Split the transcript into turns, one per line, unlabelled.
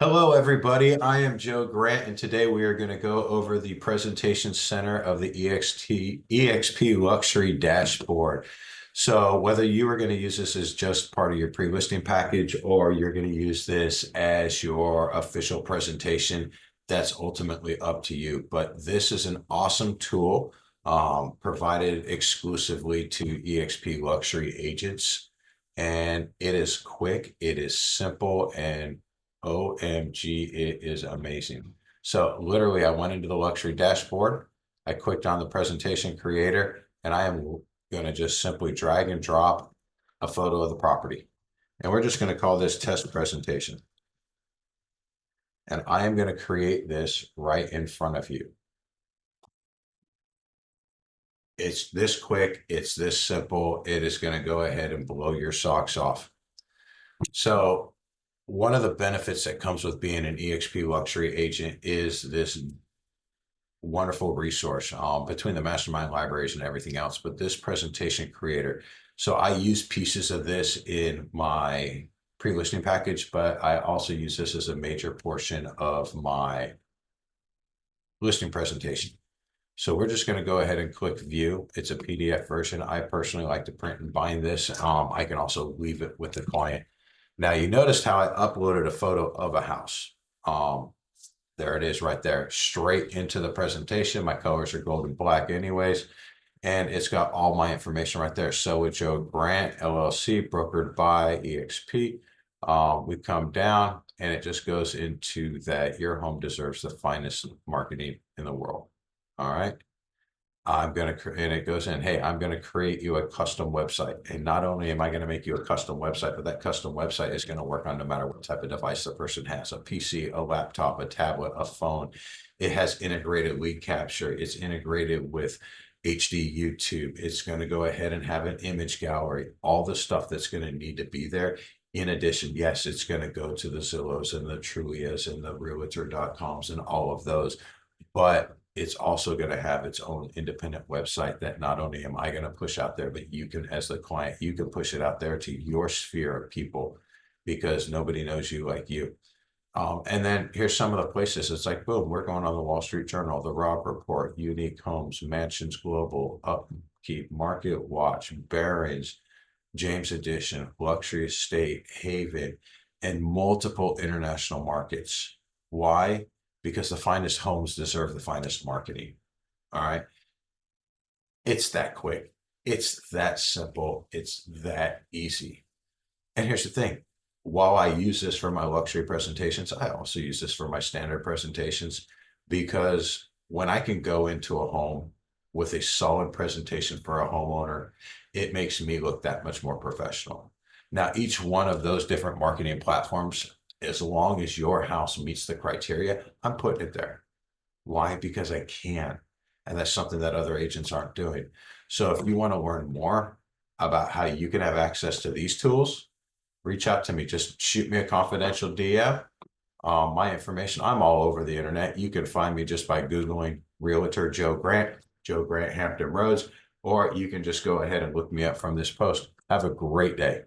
Hello, everybody. I am Joe Grant, and today we are going to go over the presentation center of the eXp Luxury Dashboard. So whether you are going to use this as just part of your pre-listing package or you're going to use this as your official presentation, that's ultimately up to you. But this is an awesome tool provided exclusively to eXp Luxury agents. And it is quick, it is simple, and OMG, it is amazing. So literally I went into the luxury dashboard, I clicked on the presentation creator, and I am going to just simply drag and drop a photo of the property. And we're just going to call this test presentation. And I am going to create this right in front of you. It's this quick, it's this simple, it is going to go ahead and blow your socks off. So one of the benefits that comes with being an eXp luxury agent is this wonderful resource between the mastermind libraries and everything else, but this presentation creator. So I use pieces of this in my pre-listing package, but I also use this as a major portion of my listing presentation. So we're just going to go ahead and click view. It's a PDF version. I personally like to print and bind this. I can also leave it with the client. Now you noticed how I uploaded a photo of a house. There it is right there, straight into the presentation. My colors are gold and black anyways, and it's got all my information right there. So with Joe Grant, LLC, brokered by eXp, we come down and it just goes into that your home deserves the finest marketing in the world. All right. And it goes in, hey, I'm going to create you a custom website. And not only am I going to make you a custom website, but that custom website is going to work on no matter what type of device the person has, a PC, a laptop, a tablet, a phone. It has integrated lead capture. It's integrated with HD YouTube. It's going to go ahead and have an image gallery, all the stuff that's going to need to be there. In addition, yes, it's going to go to the Zillows and the Trulias and the Realtor.coms and all of those, but it's also going to have its own independent website that not only am I going to push out there, but you can, as the client, you can push it out there to your sphere of people because nobody knows you like you. And then here's some of the places. It's like, boom, we're going on the Wall Street Journal, the Robb Report, Unique Homes, Mansions Global, Upkeep, Market Watch, Barron's, James Edition, Luxury Estate, Haven, and multiple international markets. Why? Because the finest homes deserve the finest marketing. All right. It's that quick. It's that simple. It's that easy. And here's the thing. While I use this for my luxury presentations, I also use this for my standard presentations because when I can go into a home with a solid presentation for a homeowner, it makes me look that much more professional. Now, each one of those different marketing platforms, as long as your house meets the criteria, I'm putting it there. Why? Because I can. And that's something that other agents aren't doing. So if you want to learn more about how you can have access to these tools, reach out to me. Just shoot me a confidential DM. My information, I'm all over the internet. You can find me just by Googling Realtor Joe Grant Hampton Roads, or you can just go ahead and look me up from this post. Have a great day.